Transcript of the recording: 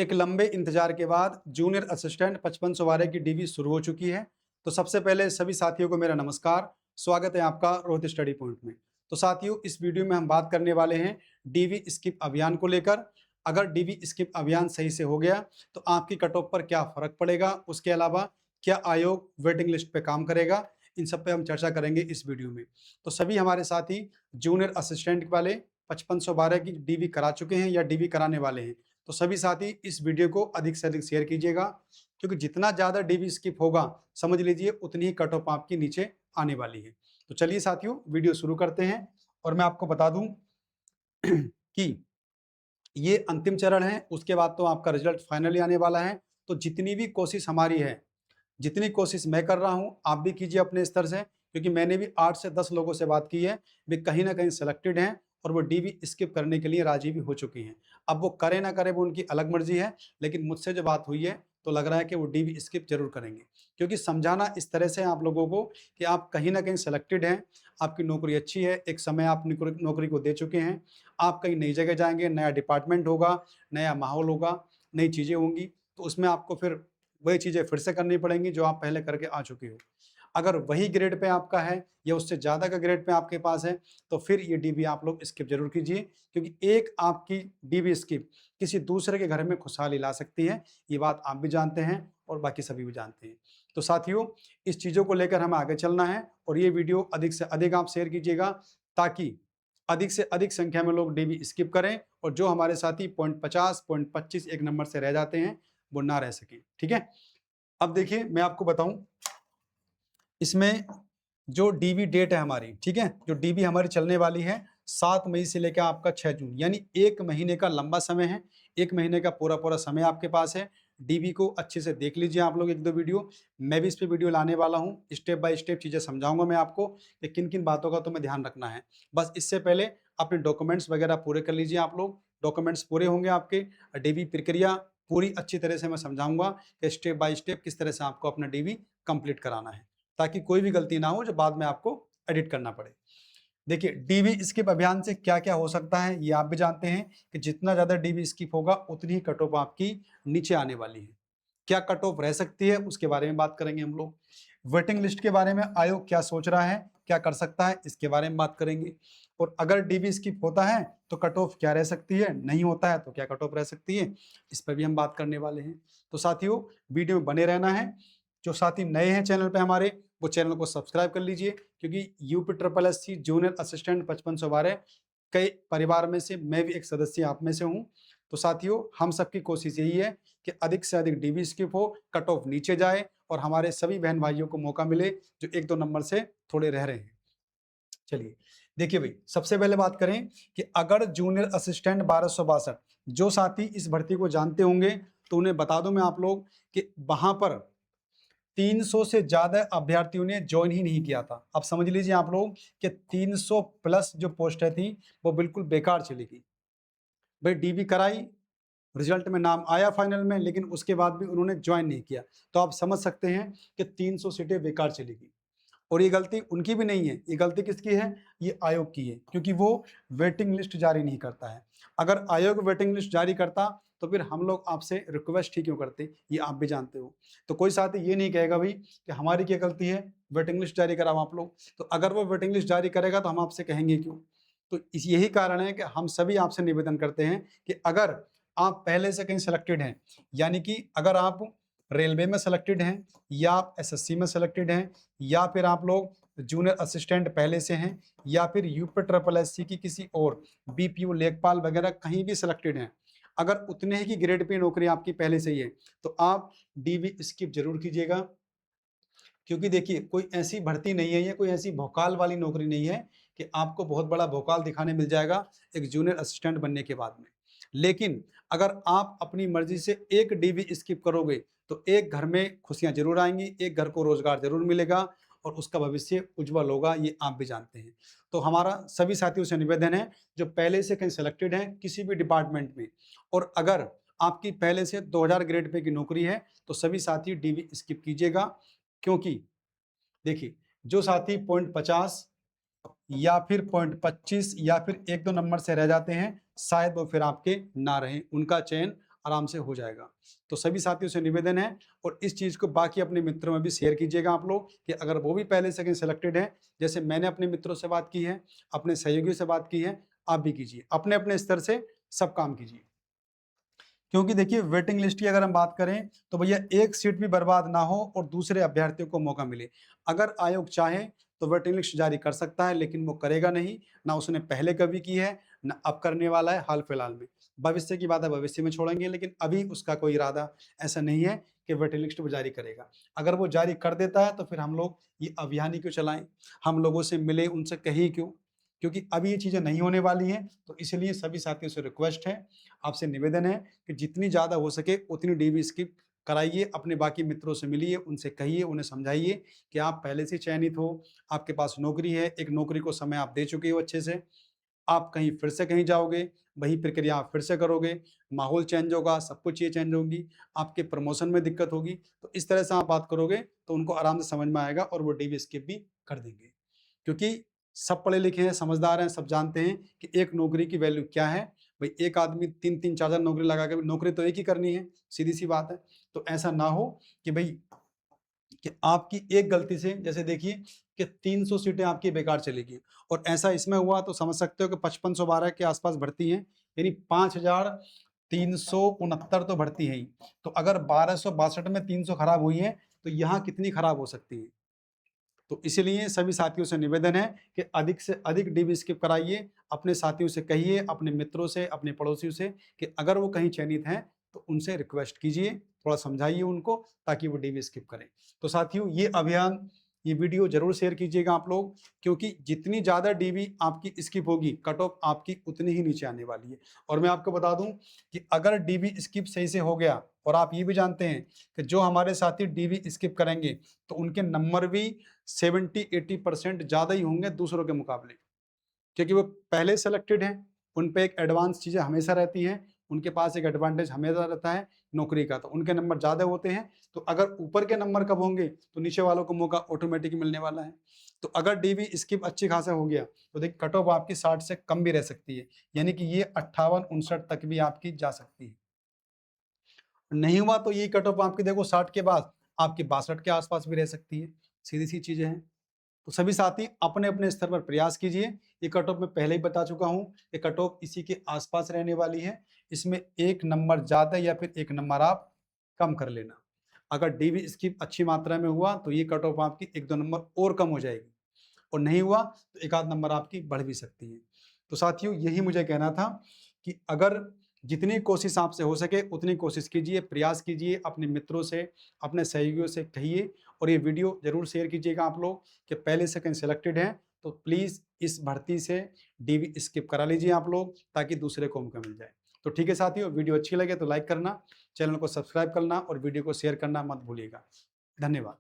एक लंबे इंतजार के बाद जूनियर असिस्टेंट 5512 की डीवी शुरू हो चुकी है। तो सबसे पहले सभी साथियों को मेरा नमस्कार, स्वागत है आपका रोहित स्टडी पॉइंट में। तो साथियों, इस वीडियो में हम बात करने वाले हैं डीवी स्किप अभियान को लेकर। अगर डीवी स्किप अभियान सही से हो गया तो आपकी कट ऑफ पर क्या फर्क पड़ेगा, उसके अलावा क्या आयोग वेटिंग लिस्ट पे काम करेगा, इन सब पे हम चर्चा करेंगे इस वीडियो में। तो सभी हमारे साथी जूनियर असिस्टेंट वाले 5512 की डीवी करा चुके हैं या डीवी कराने वाले हैं, तो सभी साथी इस वीडियो को अधिक से अधिक शेयर कीजिएगा, क्योंकि जितना ज़्यादा डीवी स्किप होगा समझ लीजिए उतनी ही कट ऑफ आपकी नीचे आने वाली है। तो चलिए साथियों, वीडियो शुरू करते हैं। और मैं आपको बता दूं कि ये अंतिम चरण है, उसके बाद तो आपका रिजल्ट फाइनली आने वाला है। तो जितनी भी कोशिश हमारी है, जितनी कोशिश मैं कर रहा हूं, आप भी कीजिए अपने स्तर से, क्योंकि मैंने भी 8 से 10 लोगों से बात की है, वे कहीं ना कहीं सिलेक्टेड हैं और वो डीवी स्किप करने के लिए राजी भी हो चुकी हैं। अब वो करे ना करे वो उनकी अलग मर्जी है, लेकिन मुझसे जो बात हुई है तो लग रहा है कि वो डीवी स्किप जरूर करेंगे, क्योंकि समझाना इस तरह से आप लोगों को कि आप कहीं ना कहीं सिलेक्टेड हैं, आपकी नौकरी अच्छी है, एक समय आप नौकरी को दे चुके हैं, आप कहीं नई जगह जाएंगे, नया डिपार्टमेंट होगा, नया माहौल होगा, नई चीज़ें होंगी, तो उसमें आपको फिर वही चीज़ें फिर से करनी पड़ेंगी जो आप पहले करके आ चुके हो। अगर वही ग्रेड पे आपका है या उससे ज़्यादा का ग्रेड पे आपके पास है, तो फिर ये डीवी आप लोग स्किप जरूर कीजिए, क्योंकि एक आपकी डीवी स्किप किसी दूसरे के घर में खुशहाली ला सकती है। ये बात आप भी जानते हैं और बाकी सभी भी जानते हैं। तो साथियों, इस चीज़ों को लेकर हमें आगे चलना है और ये वीडियो अधिक से अधिक आप शेयर कीजिएगा, ताकि अधिक से अधिक संख्या में लोग डीवी स्किप करें और जो हमारे साथी पॉइंट 50, पॉइंट 25 एक नंबर से रह जाते हैं वो ना रह सकें। ठीक है, अब देखिए मैं आपको बताऊं, इसमें जो डीवी डेट है हमारी, ठीक है, जो डीवी हमारी चलने वाली है 7 मई से लेकर आपका 6 जून, यानी 1 महीने का लंबा समय है। 1 महीने का पूरा पूरा समय आपके पास है। डीवी को अच्छे से देख लीजिए आप लोग, एक दो वीडियो मैं भी इस पे वीडियो लाने वाला हूँ, स्टेप बाय स्टेप चीजें समझाऊंगा मैं आपको कि किन किन बातों का तुम्हें ध्यान रखना है। बस इससे पहले अपने डॉक्यूमेंट्स वगैरह पूरे कर लीजिए आप लोग। डॉक्यूमेंट्स पूरे होंगे आपके, डीवी प्रक्रिया पूरी अच्छी तरह से मैं समझाऊंगा कि स्टेप बाय स्टेप किस तरह से आपको अपना डीवी कंप्लीट कराना है, ताकि कोई भी गलती ना हो जो बाद में आपको एडिट करना पड़े। देखिए, डीवी स्किप अभियान से क्या क्या हो सकता है ये आप भी जानते हैं कि जितना ज्यादा डीवी स्किप होगा उतनी ही कट ऑफ आपकी नीचे आने वाली है। क्या कट ऑफ रह सकती है उसके बारे में बात करेंगे हम लोग। वेटिंग लिस्ट के बारे में आयोग क्या सोच रहा है, क्या कर सकता है, इसके बारे में बात करेंगे। और अगर डीवी स्किप होता है तो कट ऑफ क्या रह सकती है, नहीं होता है तो क्या कट ऑफ रह सकती है, इस पर भी हम बात करने वाले हैं। तो साथियों, वीडियो में बने रहना है। जो साथी नए हैं चैनल पे हमारे, वो चैनल को सब्सक्राइब कर लीजिए, क्योंकि UP triple S C junior assistant 5512 कई परिवार में से मैं भी एक सदस्य आप में से हूँ। तो साथियों, हम सबकी कोशिश यही है कि अधिक से अधिक डीवी स्किप हो, कट ऑफ नीचे जाए और हमारे सभी बहन भाइयों को मौका मिले जो एक दो नंबर से थोड़े रह रहे हैं। चलिए देखिए भाई, सबसे पहले बात करें कि अगर जूनियर असिस्टेंट 1262, जो साथी इस भर्ती को जानते होंगे तो उन्हें बता दूं मैं आप लोग कि वहां पर 300 से ज्यादा अभ्यर्थियों ने ज्वाइन ही नहीं किया था। अब समझ लीजिए आप लोग कि 300 प्लस जो पोस्टें थी वो बिल्कुल बेकार चली गई। भाई डीवी कराई, रिजल्ट में नाम आया फाइनल में, लेकिन उसके बाद भी उन्होंने ज्वाइन नहीं किया। तो आप समझ सकते हैं कि 300 सीटें बेकार चली गई। और ये गलती उनकी भी नहीं है, ये गलती किसकी है, ये आयोग की है, क्योंकि वो वेटिंग लिस्ट जारी नहीं करता है। अगर आयोग वेटिंग लिस्ट जारी करता तो फिर हम लोग आपसे रिक्वेस्ट ही क्यों करते, ये आप भी जानते हो। तो कोई साथी ये नहीं कहेगा भाई कि हमारी क्या गलती है, वेटिंग लिस्ट जारी कराओ आप लोग। तो अगर वो वेटिंग लिस्ट जारी करेगा तो हम आपसे कहेंगे क्यों। तो यही कारण है कि हम सभी आपसे निवेदन करते हैं कि अगर आप पहले से कहीं सिलेक्टेड हैं, यानी कि अगर आप रेलवे में सिलेक्टेड हैं, या आप एसएससी में सिलेक्टेड हैं, या फिर आप लोग जूनियर असिस्टेंट पहले से हैं, या फिर यूपी ट्रिपल एससी की किसी और बीपीओ लेखपाल वगैरह कहीं भी सिलेक्टेड हैं, अगर उतने ही की ग्रेड पे नौकरी आपकी पहले से ही है, तो आप डीवी स्किप जरूर कीजिएगा। क्योंकि देखिए, कोई ऐसी भर्ती नहीं है, ये कोई ऐसी भौकाल वाली नौकरी नहीं है कि आपको बहुत बड़ा भौकाल दिखाने मिल जाएगा एक जूनियर असिस्टेंट बनने के बाद में। लेकिन अगर आप अपनी मर्जी से एक डीवी स्किप करोगे तो एक घर में खुशियां जरूर आएंगी, एक घर को रोजगार जरूर मिलेगा और उसका भविष्य उज्जवल होगा, ये आप भी जानते हैं। तो हमारा सभी साथियों से निवेदन है जो पहले से कहीं सिलेक्टेड हैं किसी भी डिपार्टमेंट में, और अगर आपकी पहले से 2000 ग्रेड पे की नौकरी है, तो सभी साथी डीवी स्किप कीजिएगा। क्योंकि देखिए, जो साथी पॉइंट 50 या फिर पॉइंट 25 या फिर एक दो नंबर से रह जाते हैं, शायद वो फिर आपके ना रहें, उनका चयन आराम से हो जाएगा। तो सभी साथियों से निवेदन है, और इस चीज़ को बाकी अपने मित्रों में भी शेयर कीजिएगा आप लोग, कि अगर वो भी पहले सेकंड सेलेक्टेड हैं, जैसे मैंने अपने मित्रों से बात की है, अपने सहयोगियों से बात की है, आप भी कीजिए। अपने अपने स्तर से सब काम कीजिए। क्योंकि देखिए वेटिंग लिस्ट की अगर हम बात करें तो भैया एक सीट भी बर्बाद ना हो और दूसरे अभ्यर्थियों को मौका मिले। अगर आयोग चाहे तो वेटिंग लिस्ट जारी कर सकता है, लेकिन वो करेगा नहीं, ना उसने पहले कभी की है, ना अब करने वाला है हाल फिलहाल में। भविष्य की बात है भविष्य में छोड़ेंगे, लेकिन अभी उसका कोई इरादा ऐसा नहीं है कि वेटिंग लिस्ट वो जारी करेगा। अगर वो जारी कर देता है तो फिर हम लोग ये अभियान ही क्यों चलाएं, हम लोगों से मिले, उनसे कही क्यों, क्योंकि अभी ये चीज़ें नहीं होने वाली हैं। तो इसलिए सभी साथियों से रिक्वेस्ट है, आपसे निवेदन है कि जितनी ज़्यादा हो सके उतनी डीबी स्किप कराइए, अपने बाकी मित्रों से मिलिए, उनसे कहिए, उन्हें समझाइए कि आप पहले से चयनित हो, आपके पास नौकरी है, एक नौकरी को समय आप दे चुके हो अच्छे से, आप कहीं फिर से कहीं जाओगे, वही प्रक्रिया आप फिर से करोगे, माहौल चेंज होगा, सब कुछ चीज़ें चेंज होंगी, आपके प्रमोशन में दिक्कत होगी। तो इस तरह से आप बात करोगे तो उनको आराम से समझ में आएगा और वो डीबी स्किप भी कर देंगे। क्योंकि सब पढ़े लिखे हैं, समझदार हैं, सब जानते हैं कि एक नौकरी की वैल्यू क्या है। भाई एक आदमी 3-3 4-4 नौकरी लगा के, नौकरी तो एक ही करनी है, सीधी-सी बात है। तो ऐसा ना हो कि भई कि आपकी एक गलती से, जैसे देखिए कि 300 सीटें आपकी बेकार चली गई, और ऐसा इसमें हुआ तो समझ सकते हो कि 5512 के आसपास भर्ती हैं, यानी 5369 तो भर्ती है ही। तो अगर 1262 में 300 खराब हुई है तो यहाँ कितनी खराब हो सकती है। तो इसीलिए सभी साथियों से निवेदन है कि अधिक से अधिक डीबी स्किप कराइए, अपने साथियों से कहिए, अपने मित्रों से, अपने पड़ोसियों से कि अगर वो कहीं चयनित हैं तो उनसे रिक्वेस्ट कीजिए, थोड़ा समझाइए उनको ताकि वो डीबी स्किप करें। तो साथियों ये अभियान, ये वीडियो जरूर शेयर कीजिएगा आप लोग, क्योंकि जितनी ज़्यादा डीबी आपकी स्किप होगी, कट ऑफ आपकी उतनी ही नीचे आने वाली है। और मैं आपको बता दूं कि अगर डीबी स्किप सही से हो गया, और आप ये भी जानते हैं कि जो हमारे साथी डीबी स्किप करेंगे तो उनके नंबर भी 70-80% ज़्यादा ही होंगे दूसरों के मुकाबले, क्योंकि वो पहले सेलेक्टेड हैं, उन पे एक एडवांस चीज़ें हमेशा रहती हैं, उनके पास एक एडवांटेज हमेशा रहता है नौकरी का, तो उनके नंबर ज़्यादा होते हैं। तो अगर ऊपर के नंबर कब होंगे तो नीचे वालों को मौका ऑटोमेटिक मिलने वाला है। तो अगर डीबी स्किप अच्छी खासा हो गया तो देखिए कट ऑफ आपकी 60 से कम भी रह सकती है, यानी कि ये 58-59 तक भी आपकी जा सकती है। नहीं हुआ तो ये कट ऑफ आपकी देखो 60 के बाद आपकी 62 के आसपास भी रह सकती है, सीधी सी चीजें हैं। तो सभी साथी अपने अपने स्तर पर प्रयास कीजिए। ये कट ऑफ मैं पहले ही बता चुका हूँ, ये कट ऑफ इसी के आसपास रहने वाली है। इसमें एक नंबर ज्यादा या फिर एक नंबर आप कम कर लेना। अगर डीवी स्किप अच्छी मात्रा में हुआ तो ये कट ऑफ आपकी 1-2 नंबर और कम हो जाएगी, और नहीं हुआ तो एक आध नंबर आपकी बढ़ भी सकती है। तो साथियों यही मुझे कहना था कि अगर जितनी कोशिश आपसे हो सके उतनी कोशिश कीजिए, प्रयास कीजिए, अपने मित्रों से, अपने सहयोगियों से कहिए, और ये वीडियो जरूर शेयर कीजिएगा आप लोग कि पहले सेकंड सेलेक्टेड हैं तो प्लीज़ इस भर्ती से डीवी स्किप करा लीजिए आप लोग, ताकि दूसरे को मौका मिल जाए। तो ठीक है साथियों, वीडियो अच्छी लगे तो लाइक करना, चैनल को सब्सक्राइब करना और वीडियो को शेयर करना मत भूलिएगा। धन्यवाद।